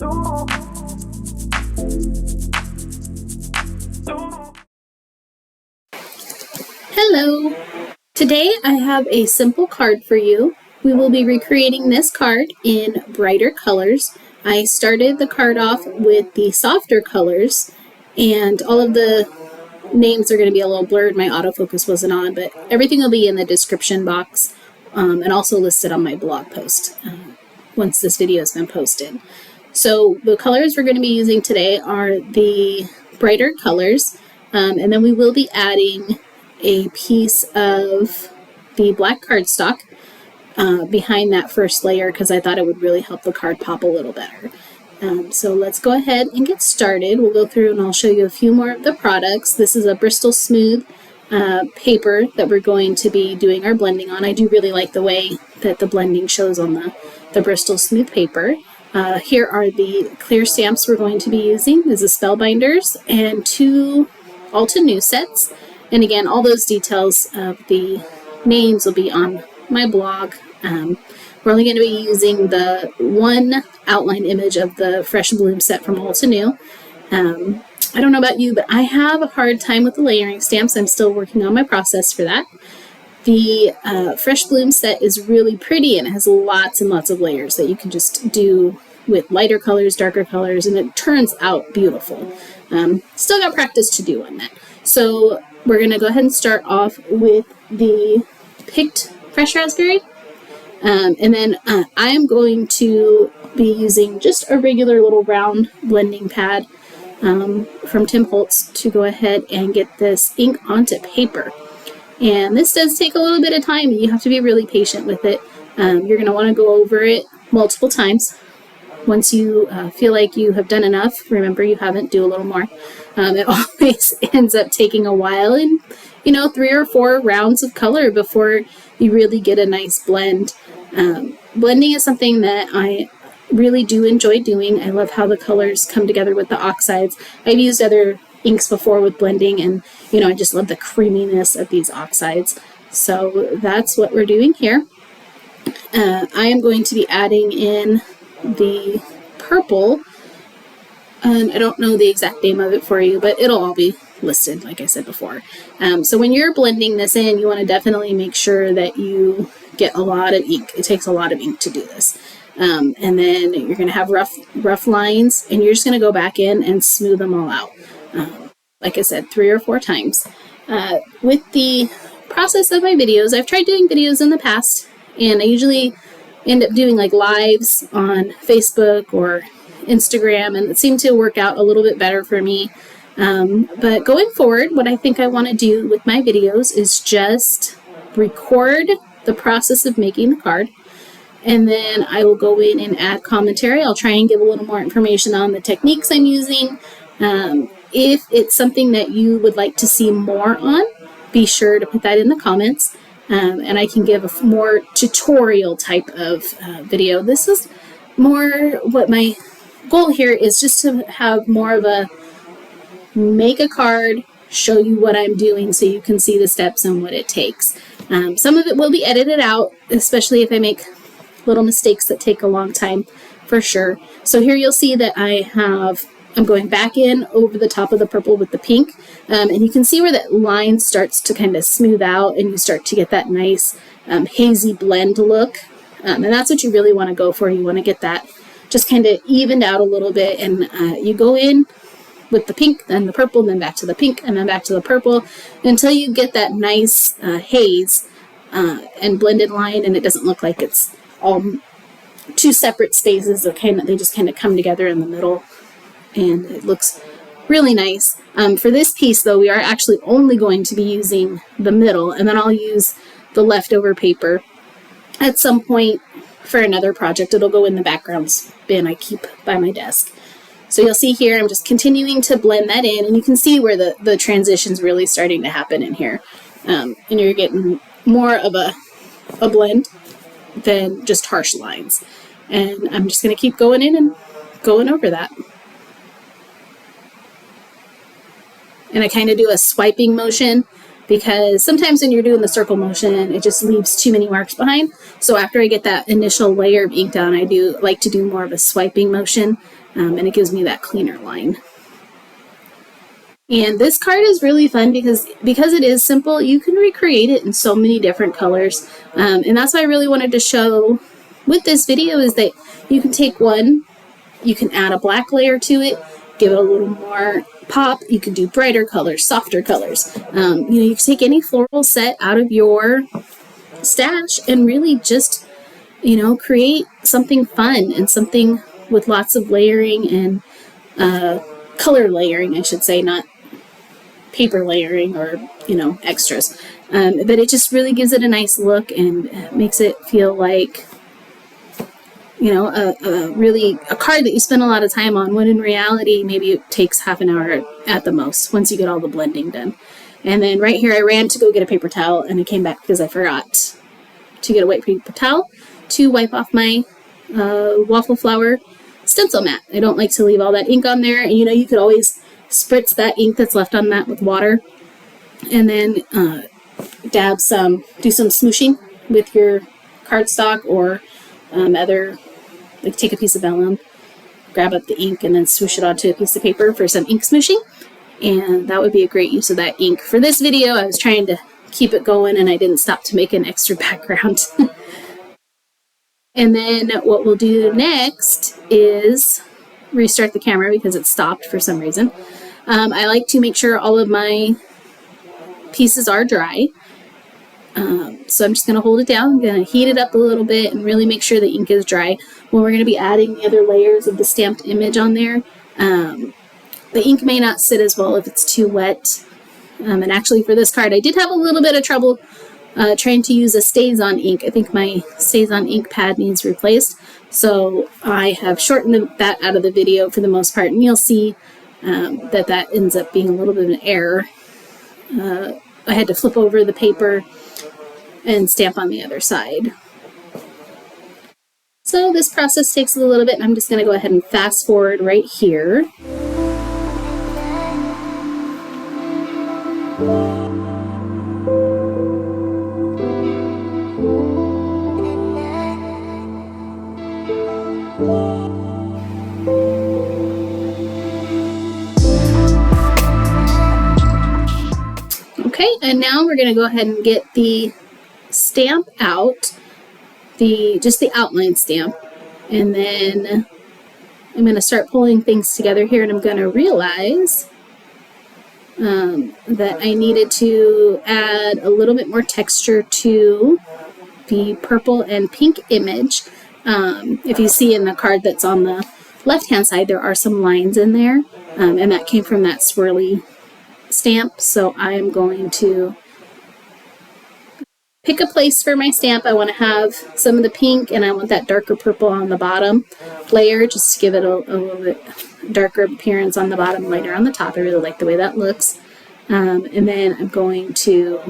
Hello! Today I have a simple card for you. We will be recreating this card in brighter colors. I started the card off with the softer colors, and all of the names are going to be a little blurred. My autofocus wasn't on, but everything will be in the description box and also listed on my blog post once this video has been posted. So the colors we're going to be using today are the brighter colors, and then we will be adding a piece of the black cardstock behind that first layer because I thought it would really help the card pop a little better. So let's go ahead and get started. We'll go through and I'll show you a few more of the products. This is a Bristol Smooth paper that we're going to be doing our blending on. I do really like the way that the blending shows on the Bristol Smooth paper. Here are the clear stamps we're going to be using. This is Spellbinders and 2 Altenew sets. And again, all those details of the names will be on my blog. We're only going to be using the one outline image of the Fresh Bloom set from Altenew. I don't know about you, but I have a hard time with the layering stamps. I'm still working on my process for that. The Fresh Bloom set is really pretty and it has lots and lots of layers that you can just do with lighter colors, darker colors, and it turns out beautiful. Still got practice to do on that. So we're going to go ahead and start off with the picked fresh raspberry. And then I am going to be using just a regular little round blending pad from Tim Holtz to go ahead and get this ink onto paper. And this does take a little bit of time. You have to be really patient with it. You're going to want to go over it multiple times. Once you feel like you have done enough, remember you haven't, do a little more. It always ends up taking a while and, 3 or 4 rounds of color before you really get a nice blend. Blending is something that I really do enjoy doing. I love how the colors come together with the oxides. I've used other inks before with blending and, I just love the creaminess of these oxides. So that's what we're doing here. I am going to be adding in the purple, and I don't know the exact name of it for you, but it'll all be listed like I said before. So when you're blending this in, you want to definitely make sure that you get a lot of ink. It takes a lot of ink to do this. And then you're going to have rough lines, and you're just going to go back in and smooth them all out. Like I said, 3 or 4 times. With the process of my videos, I've tried doing videos in the past, and I usually end up doing like lives on Facebook or Instagram, and it seemed to work out a little bit better for me. But going forward, what I think I want to do with my videos is just record the process of making the card, and then I will go in and add commentary. I'll try and give a little more information on the techniques I'm using. If it's something that you would like to see more on, be sure to put that in the comments. And I can give a more tutorial type of video. This is more what my goal here is, just to have more of a make a card, show you what I'm doing so you can see the steps and what it takes. Some of it will be edited out, especially if I make little mistakes that take a long time, for sure. So here you'll see that I'm going back in over the top of the purple with the pink, and you can see where that line starts to kind of smooth out and you start to get that nice hazy blend look, and that's what you really want to go for. You want to get that just kind of evened out a little bit, and you go in with the pink, then the purple, then back to the pink, and then back to the purple until you get that nice haze and blended line, and it doesn't look like it's all 2 separate spaces. They just kind of come together in the middle, and it looks really nice. For this piece, though, we are actually only going to be using the middle, and then I'll use the leftover paper at some point for another project. It'll go in the backgrounds bin I keep by my desk. So you'll see here, I'm just continuing to blend that in, and you can see where the transition's really starting to happen in here. And you're getting more of a blend than just harsh lines. And I'm just going to keep going in and going over that. And I kind of do a swiping motion because sometimes when you're doing the circle motion, it just leaves too many marks behind. So after I get that initial layer of ink down, I do like to do more of a swiping motion and it gives me that cleaner line. And this card is really fun because it is simple, you can recreate it in so many different colors. And that's what I really wanted to show with this video, is that you can take one, you can add a black layer to it, give it a little more pop. You can do brighter colors, softer colors. You can take any floral set out of your stash and really just, create something fun and something with lots of layering and color layering, I should say, not paper layering or, extras. But it just really gives it a nice look and makes it feel like, a card that you spend a lot of time on, when in reality, maybe it takes half an hour at the most once you get all the blending done. And then right here, I ran to go get a paper towel, and I came back because I forgot to get a white paper towel to wipe off my waffle flower stencil mat. I don't like to leave all that ink on there, and you could always spritz that ink that's left on that with water, and then do some smooshing with your cardstock or take a piece of vellum, grab up the ink, and then swoosh it onto a piece of paper for some ink smooshing. And that would be a great use of that ink. For this video, I was trying to keep it going and I didn't stop to make an extra background. And then what we'll do next is restart the camera because it stopped for some reason. I like to make sure all of my pieces are dry. So I'm just going to hold it down. I'm going to heat it up a little bit and really make sure the ink is dry. When we're going to be adding the other layers of the stamped image on there, the ink may not sit as well if it's too wet. And actually for this card, I did have a little bit of trouble trying to use a StazOn ink. I think my StazOn ink pad needs replaced. So I have shortened that out of the video for the most part. And you'll see that ends up being a little bit of an error. I had to flip over the paper and stamp on the other side. So this process takes a little bit, and I'm just going to go ahead and fast forward right here. Okay, and now we're going to go ahead and get the stamp out, just the outline stamp, and then I'm going to start pulling things together here, and I'm going to realize that I needed to add a little bit more texture to the purple and pink image. If you see in the card that's on the left-hand side, there are some lines in there, and that came from that swirly stamp. So I'm going to pick a place for my stamp. I want to have some of the pink, and I want that darker purple on the bottom layer, just to give it a little bit darker appearance on the bottom, lighter on the top. I really like the way that looks. And then I'm going to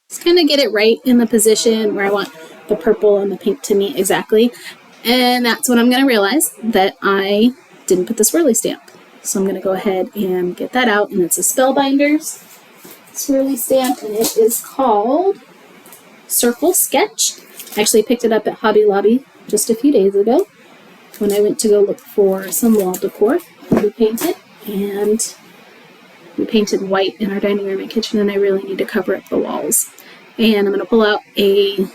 just kind of get it right in the position where I want the purple and the pink to meet exactly. And that's when I'm going to realize that I didn't put the swirly stamp. So I'm going to go ahead and get that out, and it's a Spellbinders swirly stamp, and it is called Circle Sketch. I actually picked it up at Hobby Lobby just a few days ago when I went to go look for some wall decor to paint it, and we painted white in our dining room and kitchen, and I really need to cover up the walls. And I'm going to pull out a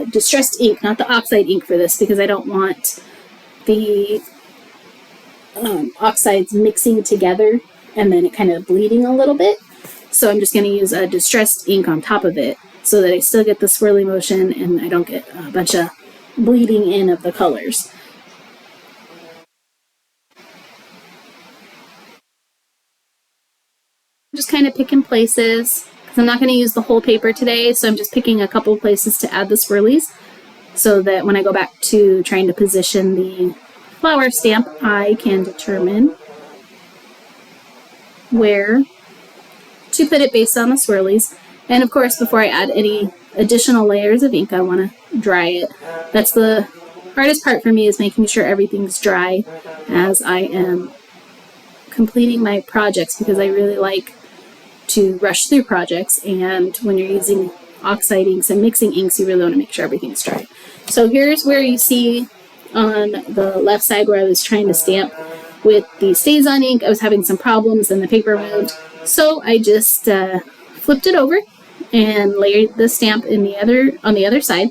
distressed ink, not the oxide ink for this, because I don't want the oxides mixing together and then it kind of bleeding a little bit. So I'm just going to use a distressed ink on top of it so that I still get the swirly motion and I don't get a bunch of bleeding in of the colors. Just kind of picking places, because I'm not going to use the whole paper today, so I'm just picking a couple places to add the swirlies so that when I go back to trying to position the flower stamp, I can determine where to put it based on the swirlies. And of course, before I add any additional layers of ink, I want to dry it. That's the hardest part for me, is making sure everything's dry as I am completing my projects, because I really like to rush through projects, and when you're using oxide inks and mixing inks, you really want to make sure everything's dry. So here's where you see on the left side where I was trying to stamp with the StazOn ink. I was having some problems and the paper moved. So I just flipped it over and layered the stamp on the other side.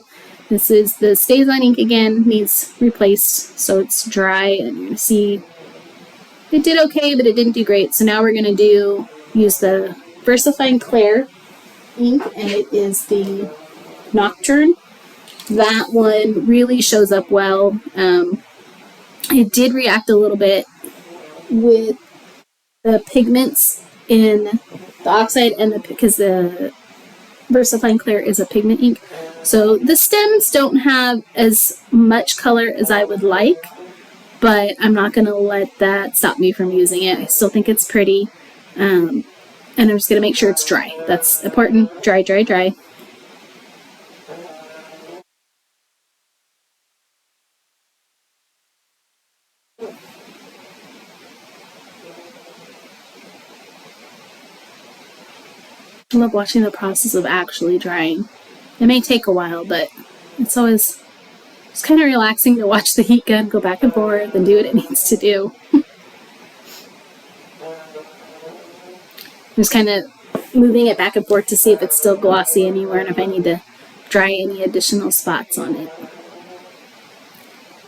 This is the StazOn ink again, needs replaced, so it's dry, and you're gonna see it did okay, but it didn't do great. So now we're gonna use the VersaFine Clair ink, and it is the Nocturne. That one really shows up well. It did react a little bit with the pigments in the oxide because the VersaFine Clair is a pigment ink. So the stems don't have as much color as I would like, but I'm not going to let that stop me from using it. I still think it's pretty. And I'm just going to make sure it's dry. That's important. Dry, dry, dry. I love watching the process of actually drying. It may take a while, but it's kind of relaxing to watch the heat gun go back and forth and do what it needs to do. Just kind of moving it back and forth to see if it's still glossy anywhere and if I need to dry any additional spots on it.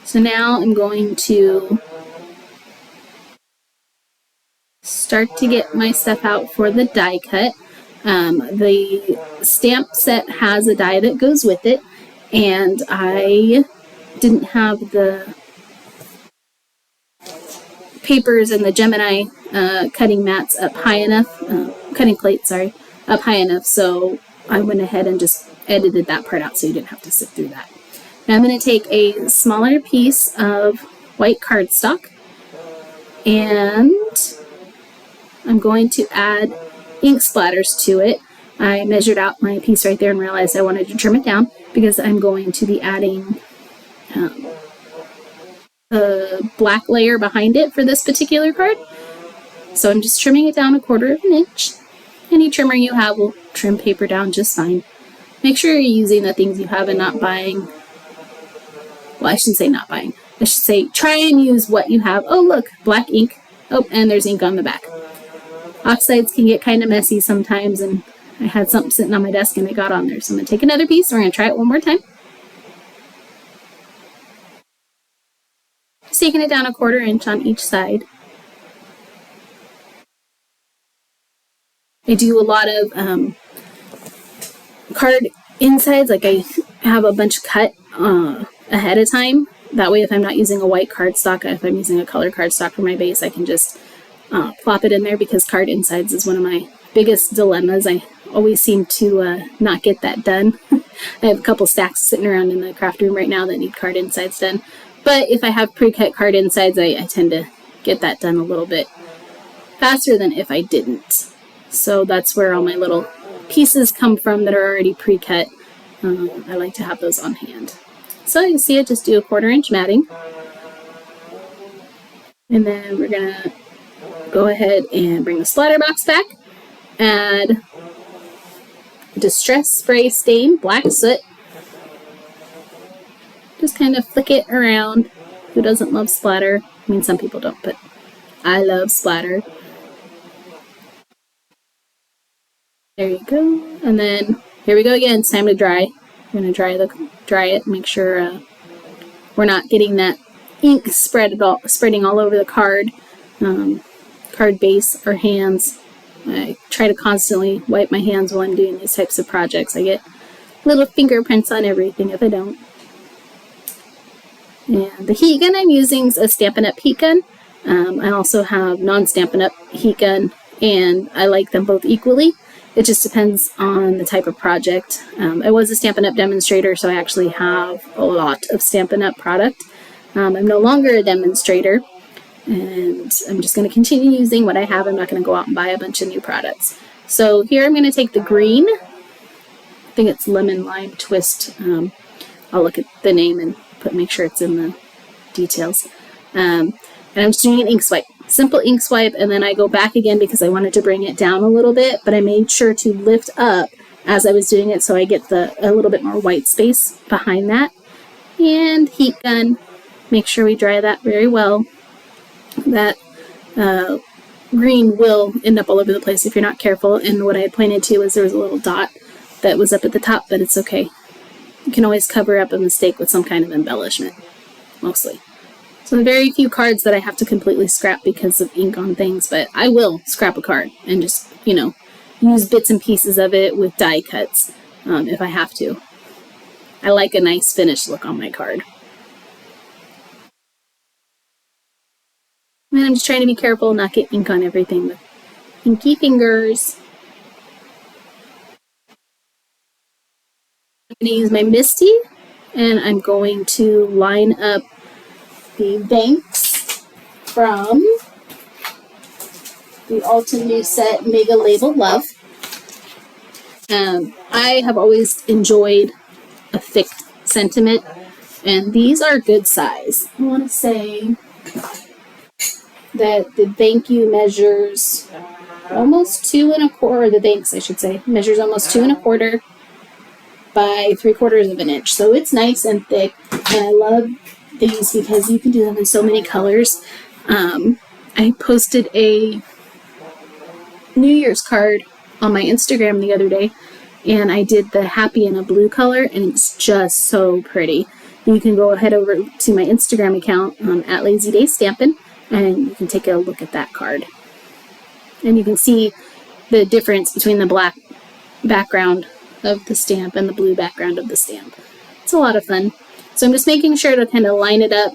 So now I'm going to start to get my stuff out for the die cut. The stamp set has a die that goes with it, and I didn't have the papers and the Gemini cutting mats up high enough, cutting plates, sorry, up high enough, so I went ahead and just edited that part out so you didn't have to sit through that. Now I'm going to take a smaller piece of white cardstock, and I'm going to add ink splatters to it. I measured out my piece right there and realized I wanted to trim it down because I'm going to be adding a black layer behind it for this particular card. So I'm just trimming it down 1/4 of an inch. Any trimmer you have will trim paper down just fine. Make sure you're using the things you have and not buying. Well, I shouldn't say not buying. I should say try and use what you have. Oh, look, black ink. Oh, and there's ink on the back. Oxides can get kind of messy sometimes, and I had something sitting on my desk and it got on there. So I'm going to take another piece. We're going to try it one more time. Just taking it down 1/4 inch on each side. I do a lot of card insides, like I have a bunch cut ahead of time. That way if I'm not using a white cardstock, if I'm using a color cardstock for my base, I can just plop it in there, because card insides is one of my biggest dilemmas. I always seem to not get that done. I have a couple stacks sitting around in the craft room right now that need card insides done. But if I have pre-cut card insides, I tend to get that done a little bit faster than if I didn't. So that's where all my little pieces come from that are already pre-cut. I like to have those on hand. So you see, I just do 1/4 inch matting. And then we're going to go ahead and bring the splatter box back. Add Distress Spray Stain Black Soot. Just kind of flick it around. Who doesn't love splatter? I mean, some people don't, but I love splatter. There you go. And then here we go again. It's time to dry. We're going to dry it. Make sure we're not getting that ink spreading all over the card base or hands. I try to constantly wipe my hands while I'm doing these types of projects. I get little fingerprints on everything if I don't. And the heat gun I'm using is a Stampin' Up! Heat gun. I also have non-Stampin' Up! Heat gun, and I like them both equally. It just depends on the type of project. I was a Stampin' Up! Demonstrator, so I actually have a lot of Stampin' Up! Product. I'm no longer a demonstrator, and I'm just going to continue using what I have. I'm not going to go out and buy a bunch of new products. So here I'm going to take the green. I think it's Lemon Lime Twist. I'll look at the name and make sure it's in the details. And I'm just doing an ink swipe. Simple ink swipe, and then I go back again because I wanted to bring it down a little bit, but I made sure to lift up as I was doing it so I get a little bit more white space behind that. And heat gun. make sure we dry that very well. That green will end up all over the place if you're not careful, and what I had pointed to was there was a little dot that was up at the top, but it's okay. You can always cover up a mistake with some kind of embellishment, mostly. So very few cards that I have to completely scrap because of ink on things, but I will scrap a card and just, use bits and pieces of it with die cuts if I have to. I like a nice finished look on my card. And I'm just trying to be careful, not get ink on everything with inky fingers. I'm going to use my Misty, and I'm going to line up the banks from the Altenew set Mega Label Love. I have always enjoyed a thick sentiment, and these are good size. I want to say that the thank you measures almost 2 1/4, or the thanks I should say, measures almost 2 1/4 by 3/4 of an inch. So it's nice and thick, and I love these because you can do them in so many colors. I posted a New Year's card on my Instagram the other day, and I did the happy in a blue color, and it's just so pretty. You can go ahead over to my Instagram account at Lazy Day Stampin', and you can take a look at that card. And you can see the difference between the black background of the stamp and the blue background of the stamp. It's a lot of fun. So I'm just making sure to kind of line it up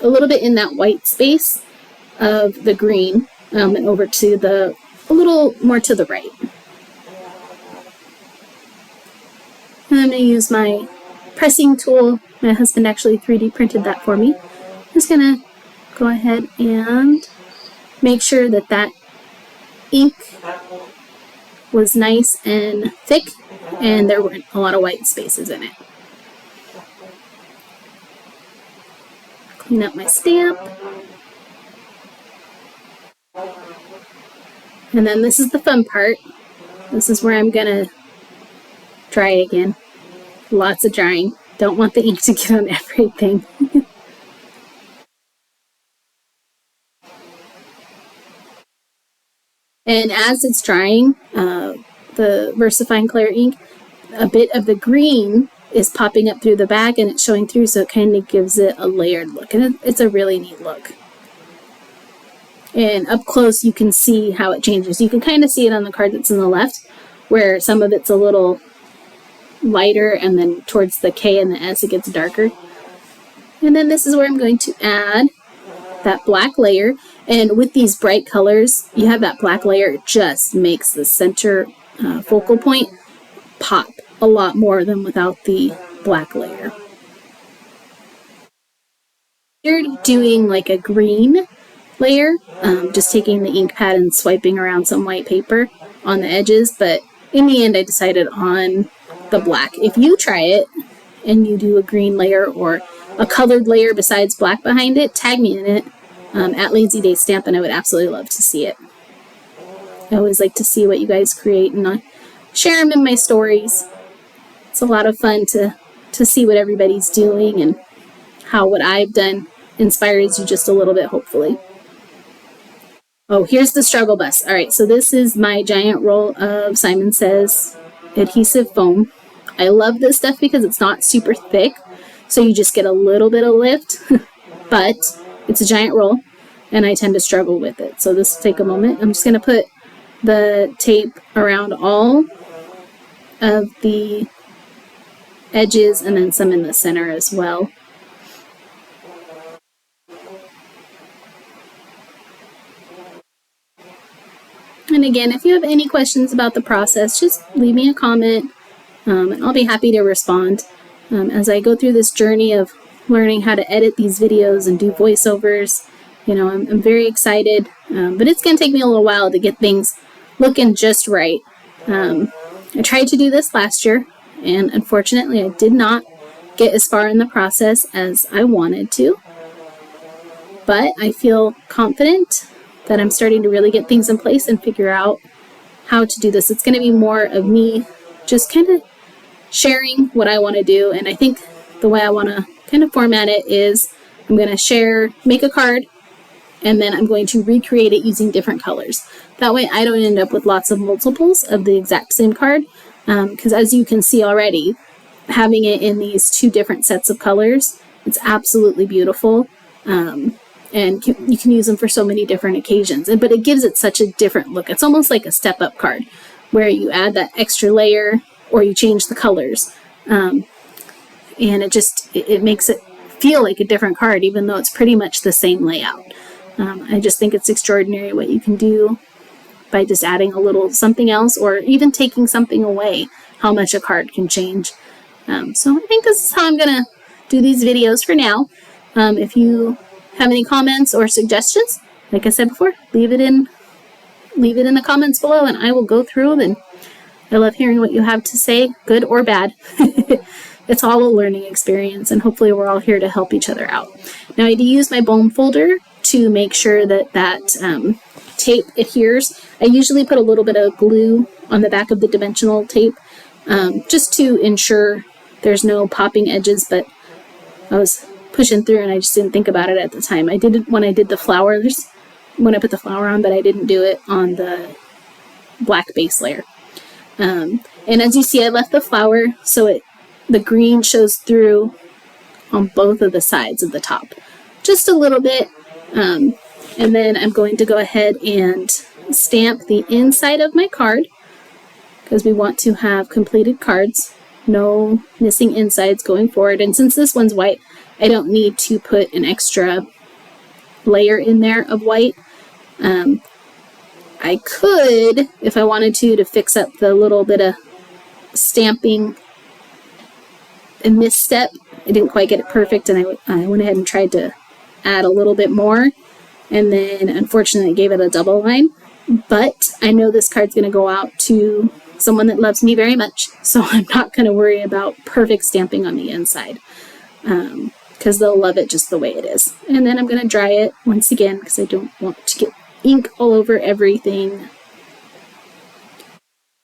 a little bit in that white space of the green and over to a little more to the right. And I'm going to use my pressing tool. My husband actually 3D printed that for me. I'm just going to go ahead and make sure that that ink was nice and thick and there weren't a lot of white spaces in it. Clean up my stamp. And then this is the fun part. This is where I'm going to dry again. Lots of drying. Don't want the ink to get on everything. And as it's drying, the VersaFine Clear ink, a bit of the green is popping up through the back and it's showing through, so it kind of gives it a layered look. And it's a really neat look. And up close, you can see how it changes. You can kind of see it on the card that's in the left, where some of it's a little lighter, and then towards the K and the S, it gets darker. And then this is where I'm going to add that black layer. And with these bright colors, you have that black layer, it just makes the center focal point pop a lot more than without the black layer. You're doing like a green layer, just taking the ink pad and swiping around some white paper on the edges, but in the end I decided on the black. If you try it and you do a green layer or a colored layer besides black behind it, tag me in it at Lazy Day Stampin'. I would absolutely love to see it. I always like to see what you guys create and share them in my stories. It's a lot of fun to see what everybody's doing and how what I've done inspires you just a little bit, hopefully. Oh, here's the struggle bus. All right, so this is my giant roll of Simon Says adhesive foam. I love this stuff because it's not super thick, so you just get a little bit of lift, but it's a giant roll, and I tend to struggle with it. So this will take a moment. I'm just going to put the tape around all of the edges and then some in the center as well. And again, if you have any questions about the process, just leave me a comment, and I'll be happy to respond. As I go through this journey of learning how to edit these videos and do voiceovers, I'm very excited, but it's going to take me a little while to get things looking just right. I tried to do this last year, and unfortunately I did not get as far in the process as I wanted to, but I feel confident that I'm starting to really get things in place and figure out how to do this. It's going to be more of me just kind of sharing what I want to do, and I think the way I want to kind of format it is I'm going to make a card, and then I'm going to recreate it using different colors. That way I don't end up with lots of multiples of the exact same card, because as you can see already, having it in these two different sets of colors, it's absolutely beautiful, and you can use them for so many different occasions. But it gives it such a different look. It's almost like a step-up card, where you add that extra layer or you change the colors, and it makes it feel like a different card, even though it's pretty much the same layout. I just think it's extraordinary what you can do by just adding a little something else, or even taking something away, how much a card can change. So I think this is how I'm going to do these videos for now. If you have any comments or suggestions, like I said before, leave it in the comments below, and I will go through them. And I love hearing what you have to say, good or bad. It's all a learning experience, and hopefully we're all here to help each other out. Now, I do use my bone folder to make sure that tape adheres. I usually put a little bit of glue on the back of the dimensional tape, just to ensure there's no popping edges, but I was pushing through and I just didn't think about it at the time. I did it when I did the flowers, when I put the flower on, but I didn't do it on the black base layer. And as you see, I left the flower so the green shows through on both of the sides of the top, just a little bit. And then I'm going to go ahead and stamp the inside of my card, because we want to have completed cards, no missing insides going forward. And since this one's white, I don't need to put an extra layer in there of white. I could, if I wanted to fix up the little bit of stamping and misstep. I didn't quite get it perfect, and I went ahead and tried to add a little bit more, and then unfortunately gave it a double line. But I know this card's going to go out to someone that loves me very much, so I'm not going to worry about perfect stamping on the inside, because they'll love it just the way it is. And then I'm going to dry it once again, because I don't want to get ink all over everything.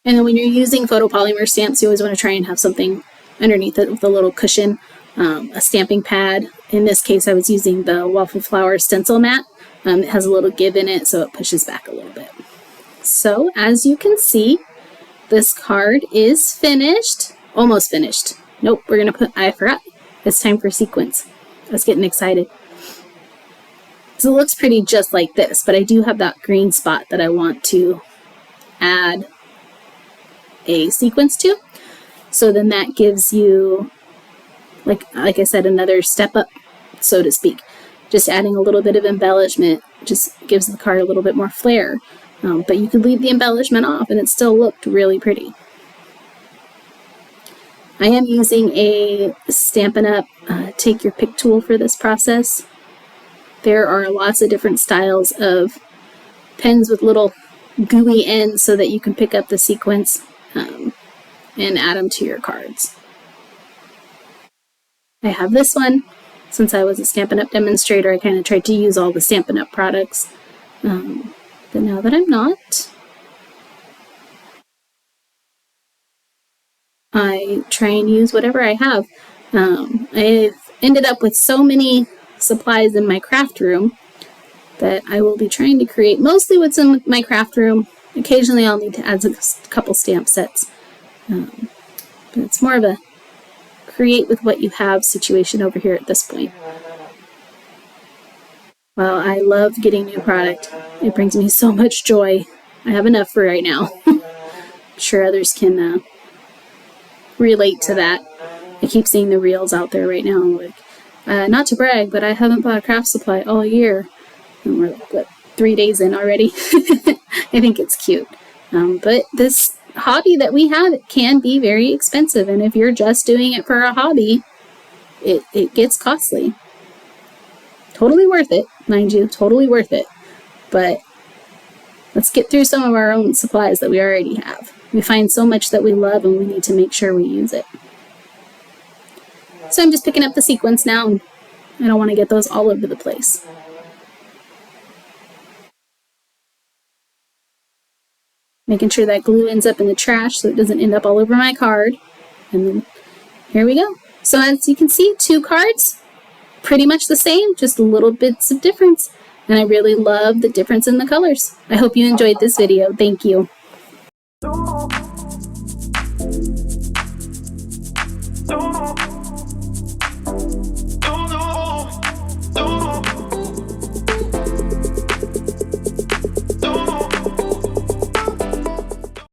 And then when you're using photopolymer stamps, you always want to try and have something underneath it with a little cushion, a stamping pad. In this case, I was using the Waffle Flower stencil mat. It has a little give in it, so it pushes back a little bit. So as you can see, this card is finished. Almost finished. Nope, we're going to I forgot. It's time for sequins. I was getting excited. So it looks pretty just like this, but I do have that green spot that I want to add a sequence to. So then that gives you, like I said, another step up, so to speak. Just adding a little bit of embellishment just gives the card a little bit more flair. But you could leave the embellishment off and it still looked really pretty. I am using a Stampin' Up! Take Your Pick tool for this process. There are lots of different styles of pens with little gooey ends so that you can pick up the sequins and add them to your cards. I have this one. Since I was a Stampin' Up! Demonstrator, I kind of tried to use all the Stampin' Up! Products. But now that I'm not, I try and use whatever I have. I've ended up with so many supplies in my craft room that I will be trying to create mostly what's in my craft room. Occasionally I'll need to add a couple stamp sets. But it's more of a create with what you have situation over here at this point. Well, I love getting new product. It brings me so much joy. I have enough for right now. I'm sure others can relate to that. I keep seeing the reels out there right now. Like, not to brag, but I haven't bought a craft supply all year. And we're like, what, 3 days in already? I think it's cute. But this hobby that we have, it can be very expensive. And if you're just doing it for a hobby, it gets costly. Totally worth it, mind you, totally worth it. But let's get through some of our own supplies that we already have. We find so much that we love and we need to make sure we use it. So I'm just picking up the sequins now, and I don't want to get those all over the place. Making sure that glue ends up in the trash so it doesn't end up all over my card. And then here we go. So as you can see, 2 cards. pretty much the same, just little bits of difference. And I really love the difference in the colors. I hope you enjoyed this video. Thank you. No.